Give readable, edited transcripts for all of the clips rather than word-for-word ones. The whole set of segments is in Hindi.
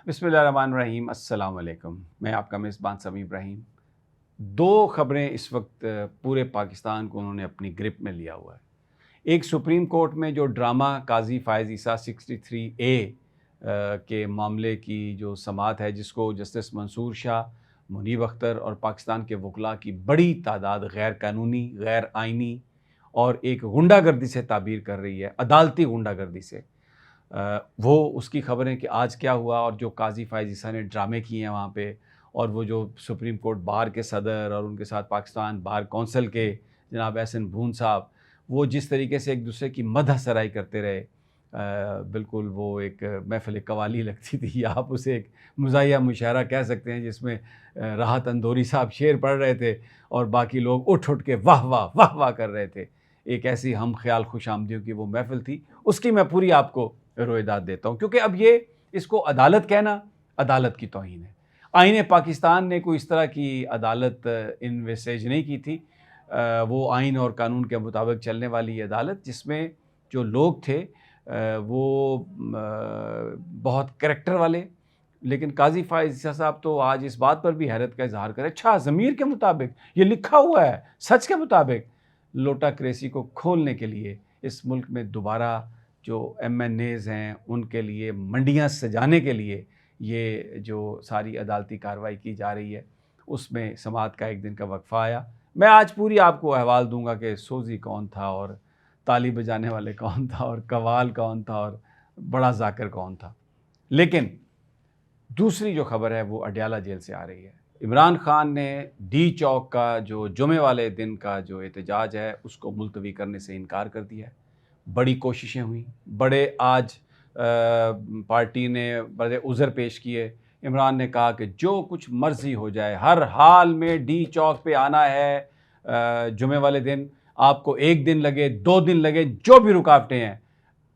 बिस्मिल्लाहिर्रहमानिर्रहीम, अस्सलाम वालेकुम। मैं आपका मेज़बान समी इब्राहिम। दो ख़बरें इस वक्त पूरे पाकिस्तान को उन्होंने अपनी ग्रिप में लिया हुआ है। एक सुप्रीम कोर्ट में जो ड्रामा काजी फ़ायज़ ईसा 63A के मामले की जो समाअत है, जिसको जस्टिस मंसूर शाह, मुनीब अख्तर और पाकिस्तान के वकला की बड़ी तादाद गैर कानूनी, गैर आइनी और एक गुंडागर्दी से ताबीर कर रही है, अदालती गुंडागर्दी से। वो उसकी ख़बर है कि आज क्या हुआ और जो काज़ी फ़ायज़ ईसा ने ड्रामे किए हैं वहाँ पे, और वो जो सुप्रीम कोर्ट बार के सदर और उनके साथ पाकिस्तान बार कौंसिल के जनाब एहसन भून साहब, वो जिस तरीके से एक दूसरे की मदह सराई करते रहे, बिल्कुल वो एक महफ़िल कवाली लगती थी, या आप उसे एक मज़ाहिया मुशायरा कह सकते हैं, जिसमें राहत अंदौरी साहब शेर पढ़ रहे थे और बाकी लोग उठ उठ के वाह वाह वाह वाह कर रहे थे। एक ऐसी हम ख्याल खुशामदियों की वो महफ़िल थी, उसकी मैं पूरी आपको रोएदाद देता हूँ, क्योंकि अब ये इसको अदालत कहना अदालत की तौहीन है। आईन पाकिस्तान ने कोई इस तरह की अदालत इन्वेस्टेज नहीं की थी। वो आइन और कानून के मुताबिक चलने वाली अदालत, जिसमें जो लोग थे वो बहुत करैक्टर वाले, लेकिन काजी फ़ायज़ ईसा साहब तो आज इस बात पर भी हैरत का इज़हार करें, अच्छा ज़मीर के मुताबिक ये लिखा हुआ है, सच के मुताबिक लोटाक्रेसी को खोलने के लिए इस मुल्क में दोबारा जो MNAs हैं उनके लिए मंडियाँ सजाने के लिए ये जो सारी अदालती कार्रवाई की जा रही है, उसमें समाअत का एक दिन का वक्फ़ा आया। मैं आज पूरी आपको अहवाल दूंगा कि सोज़ी कौन था और ताली बजाने वाले कौन था और कवाल कौन था और बड़ा ज़ाकिर कौन था। लेकिन दूसरी जो ख़बर है वो अडयाला जेल से आ रही है। इमरान खान ने डी चौक का जो जुमे वाले दिन का जो एहतजाज है उसको मुलतवी करने से इनकार कर दिया है। बड़ी कोशिशें हुई, बड़े आज पार्टी ने बड़े उज़र पेश किए। इमरान ने कहा कि जो कुछ मर्ज़ी हो जाए, हर हाल में डी चौक पे आना है जुमे वाले दिन, आपको 1 दिन लगे, 2 दिन लगे, जो भी रुकावटें हैं,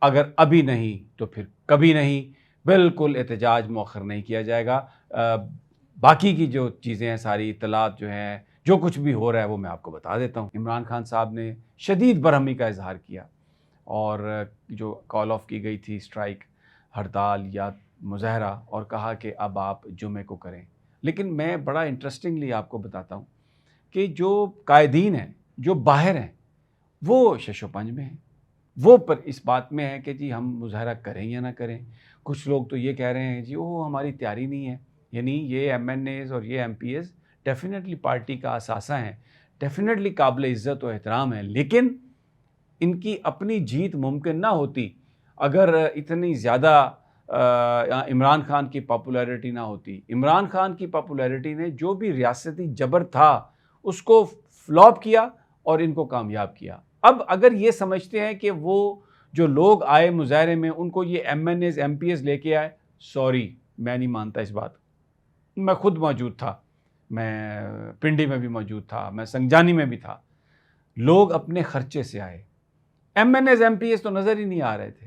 अगर अभी नहीं तो फिर कभी नहीं, बिल्कुल एहतजाज मौखर नहीं किया जाएगा। बाकी की जो चीज़ें हैं, सारी इत्तलात जो हैं, जो कुछ भी हो रहा है वो मैं आपको बता देता हूँ। इमरान खान साहब ने शदीद बरहमी का इजहार किया और जो कॉल ऑफ की गई थी स्ट्राइक, हड़ताल या मुज़ाहरा, और कहा कि अब आप जुमे को करें। लेकिन मैं बड़ा इंटरेस्टिंगली आपको बताता हूँ कि जो कायदीन हैं, जो बाहर हैं, वो शशोपंज में हैं। वो पर इस बात में है कि जी हम मुज़ाहरा करें या ना करें। कुछ लोग तो ये कह रहे हैं जी ओह हमारी तैयारी नहीं है। यानी ये MNAs और ये MPs डेफ़िनेटली पार्टी का असासा हैं, डेफ़िनेटली काबिल इज़्ज़त व एहतराम है, लेकिन इनकी अपनी जीत मुमकिन ना होती अगर इतनी ज़्यादा इमरान खान की पॉपुलैरिटी ना होती। इमरान खान की पॉपुलैरिटी ने जो भी रियासती जबर था उसको फ्लॉप किया और इनको कामयाब किया। अब अगर ये समझते हैं कि वो जो लोग आए मुज़ाहरे में उनको ये MNAs MPs लेके आए, सॉरी मैं नहीं मानता इस बात। मैं खुद मौजूद था, मैं पिंडी में भी मौजूद था, मैं संगजानी में भी था। लोग अपने खर्चे से आए। MNAs MPs तो नज़र ही नहीं आ रहे थे।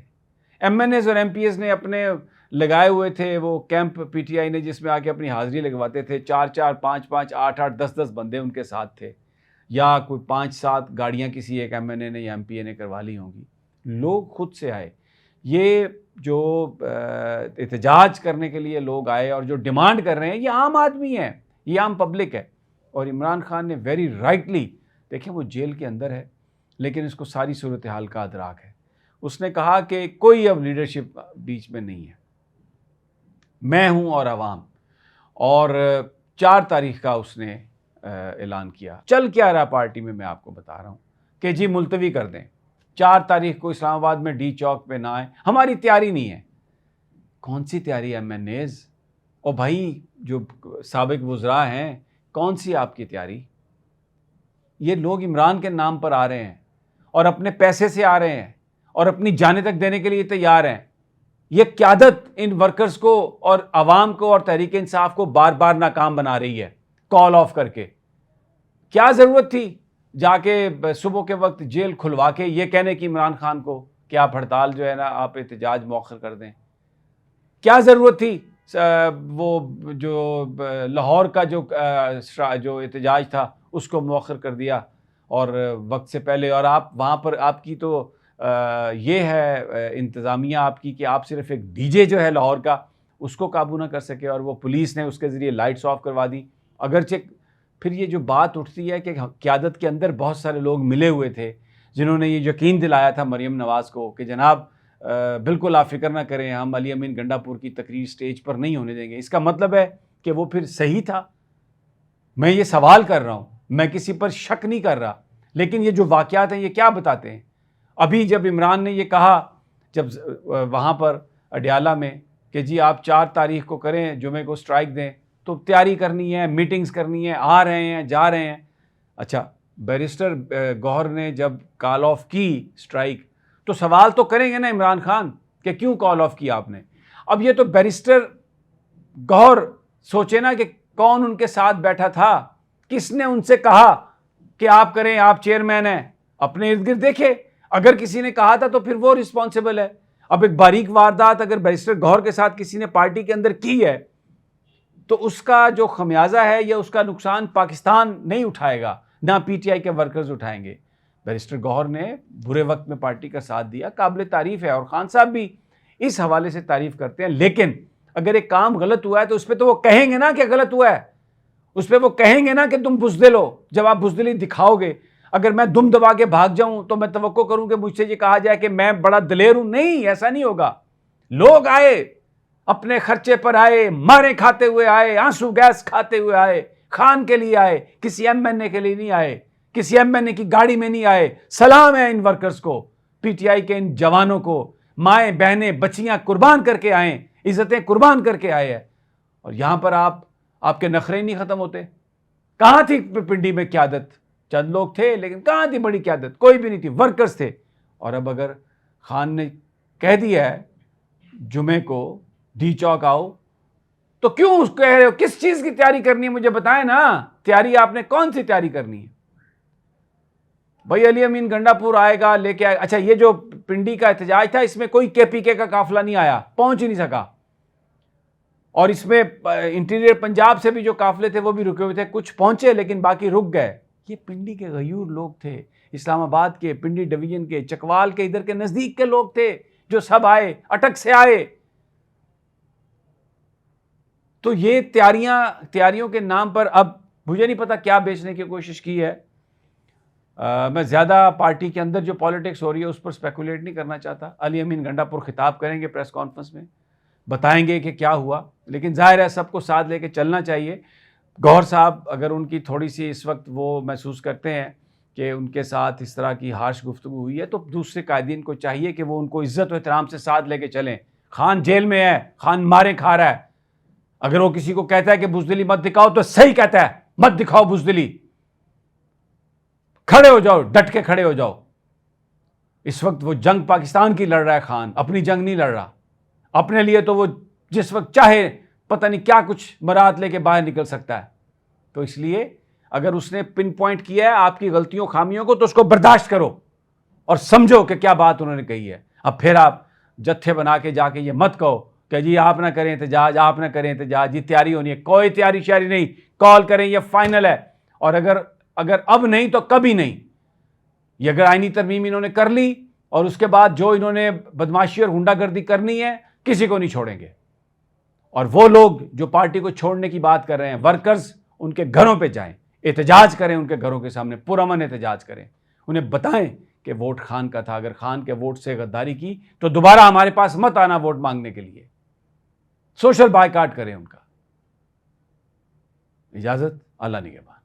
MNAs और MPs ने अपने लगाए हुए थे वो कैंप PTI ने, जिसमें आके अपनी हाज़िरी लगवाते थे। 4-4, 5-5, 8-8, 10-10 बंदे उनके साथ थे, या कोई 5-7 गाड़ियाँ किसी एक MNA ने या MPA ने करवा ली होंगी। लोग खुद से आए। ये जो एहतजाज करने के लिए लोग आए और जो डिमांड कर रहे हैं, ये आम आदमी है, ये आम पब्लिक है। और इमरान खान ने वेरी राइटली, देखें वो जेल के अंदर है लेकिन इसको सारी सूरत हाल का अदराक है। उसने कहा कि कोई अब लीडरशिप बीच में नहीं है, मैं हूँ और अवाम। और 4 तारीख का उसने ऐलान किया। चल क्या रहा पार्टी में मैं आपको बता रहा हूँ कि जी मुलतवी कर दें, 4 तारीख को इस्लामाबाद में डी चौक पे ना आए, हमारी तैयारी नहीं है। कौन सी तैयारी MNAs? और भाई जो साबिक वुज़रा हैं, कौन सी आपकी तैयारी? ये लोग इमरान के नाम पर आ रहे हैं और अपने पैसे से आ रहे हैं और अपनी जानें तक देने के लिए तैयार हैं। ये क़यादत इन वर्कर्स को और आवाम को और तहरीक इंसाफ को बार बार नाकाम बना रही है, कॉल ऑफ करके। क्या ज़रूरत थी जाके सुबह के वक्त जेल खुलवा के ये कहने की इमरान खान को कि आप हड़ताल जो है ना, आप एहतजाज मौखर कर दें? क्या ज़रूरत थी वो जो लाहौर का जो एहतजाज था उसको मौखर कर दिया और वक्त से पहले? और आप वहाँ पर, आपकी तो ये है इंतज़ामिया आपकी कि आप सिर्फ एक DJ जो है लाहौर का, उसको काबू ना कर सके और वो पुलिस ने उसके ज़रिए लाइट्स ऑफ करवा दी। अगरचे फिर ये जो बात उठती है कि क़यादत के अंदर बहुत सारे लोग मिले हुए थे जिन्होंने ये यकीन दिलाया था मरियम नवाज़ को कि जनाब बिल्कुल आप फिक्र ना करें, हम अली अमीन गंडापुर की तकरीर स्टेज पर नहीं होने देंगे। इसका मतलब है कि वो फिर सही था। मैं ये सवाल कर रहा हूँ, मैं किसी पर शक नहीं कर रहा, लेकिन ये जो वाक़यात हैं ये क्या बताते हैं। अभी जब इमरान ने ये कहा जब वहाँ पर अडयाला में कि जी आप 4 तारीख को करें, जुमे को स्ट्राइक दें, तो तैयारी करनी है, मीटिंग्स करनी है, आ रहे हैं, जा रहे हैं। अच्छा, बैरिस्टर गौहर ने जब कॉल ऑफ की स्ट्राइक, तो सवाल तो करेंगे ना इमरान खान कि क्यों कॉल ऑफ किया आपने। अब ये तो बैरिस्टर गौहर सोचे ना कि कौन उनके साथ बैठा था, किसने उनसे कहा कि आप करें, आप चेयरमैन हैं। अपने इर्द गिर्द देखे, अगर किसी ने कहा था तो फिर वो रिस्पॉन्सिबल है। अब एक बारीक वारदात अगर बैरिस्टर गौहर के साथ किसी ने पार्टी के अंदर की है तो उसका जो खमियाजा है या उसका नुकसान पाकिस्तान नहीं उठाएगा, ना पीटीआई के वर्कर्स उठाएंगे। बैरिस्टर गौहर ने बुरे वक्त में पार्टी का साथ दिया, काबिल तारीफ़ है, और खान साहब भी इस हवाले से तारीफ़ करते हैं। लेकिन अगर एक काम गलत हुआ है तो उस पर तो वो कहेंगे ना कि गलत हुआ है, उस पर वो कहेंगे ना कि तुम बुज़दिल हो। जब आप बुज़दिली दिखाओगे, अगर मैं दुम दबा के भाग जाऊं तो मैं तवक्को करूं कि मुझसे ये कहा जाए कि मैं बड़ा दिलेर हूं। नहीं, ऐसा नहीं होगा। लोग आए, अपने खर्चे पर आए, मारे खाते हुए आए, आंसू गैस खाते हुए आए, खान के लिए आए, किसी एमएनए के लिए नहीं आए, किसी एमएनए की गाड़ी में नहीं आए। सलाम है इन वर्कर्स को, पीटीआई के इन जवानों को, माएँ बहनें बच्चियां कुर्बान करके आए, इज्जतें कुर्बान करके आए हैं। और यहां पर आपके नखरे नहीं खत्म होते। कहां थी पिंडी में क़यादत? चंद लोग थे, लेकिन कहां थी बड़ी क़यादत? कोई भी नहीं थी, वर्कर्स थे। और अब अगर खान ने कह दिया है जुमे को डी चौक आओ, तो क्यों कह रहे हो? किस चीज की तैयारी करनी है मुझे बताएं ना। तैयारी आपने कौन सी तैयारी करनी है भाई? अली अमीन गंडापुर आएगा, लेके आएगा। अच्छा, ये जो पिंडी का एहतजाज था, इसमें कोई केपीके का काफिला नहीं आया, पहुंच ही नहीं सका। और इसमें इंटीरियर पंजाब से भी जो काफिले थे वो भी रुके हुए थे, कुछ पहुंचे लेकिन बाकी रुक गए। ये पिंडी के गयूर लोग थे, इस्लामाबाद के, पिंडी डिवीजन के, चकवाल के, इधर के नजदीक के लोग थे जो सब आए, अटक से आए। तो ये तैयारियों के नाम पर अब मुझे नहीं पता क्या बेचने की कोशिश की है। मैं ज़्यादा पार्टी के अंदर जो पॉलिटिक्स हो रही है उस पर स्पेकुलेट नहीं करना चाहता। अली अमीन गंडापुर खिताब करेंगे प्रेस कॉन्फ्रेंस में, बताएंगे कि क्या हुआ, लेकिन जाहिर है सबको साथ लेके चलना चाहिए। गौहर साहब अगर उनकी थोड़ी सी इस वक्त वो महसूस करते हैं कि उनके साथ इस तरह की हार्श गुफ्तगू हुई है, तो दूसरे कायदीन को चाहिए कि वो उनको इज़्ज़त और एहतराम से साथ लेके चलें। खान जेल में है, खान मारे खा रहा है। अगर वो किसी को कहता है कि बुज़दिली मत दिखाओ तो सही कहता है, मत दिखाओ बुज़दिली, खड़े हो जाओ, डट के खड़े हो जाओ। इस वक्त वो जंग पाकिस्तान की लड़ रहा है, खान अपनी जंग नहीं लड़ रहा। अपने लिए तो वो जिस वक्त चाहे पता नहीं क्या कुछ मरात लेके बाहर निकल सकता है। तो इसलिए अगर उसने पिन पॉइंट किया है आपकी गलतियों खामियों को, तो उसको बर्दाश्त करो और समझो कि क्या बात उन्होंने कही है। अब फिर आप जत्थे बना के जाके ये मत कहो कि जी आप ना करें एहतजाज, आप ना करें एहतजाज, जी तैयारी होनी है। कोई तैयारी श्यारी नहीं, कॉल करें, ये फाइनल है। और अगर अब नहीं तो कभी नहीं। ये अगर आईनी तरमीम इन्होंने कर ली और उसके बाद जो इन्होंने बदमाशी और गुंडागर्दी करनी है, किसी को नहीं छोड़ेंगे। और वो लोग जो पार्टी को छोड़ने की बात कर रहे हैं, वर्कर्स, उनके घरों पे जाएं, एहतजाज करें, उनके घरों के सामने पुरअमन एहतजाज करें, उन्हें बताएं कि वोट खान का था। अगर खान के वोट से गद्दारी की तो दोबारा हमारे पास मत आना वोट मांगने के लिए। सोशल बायकॉट करें उनका। इजाजत, अल्लाह निगहबान।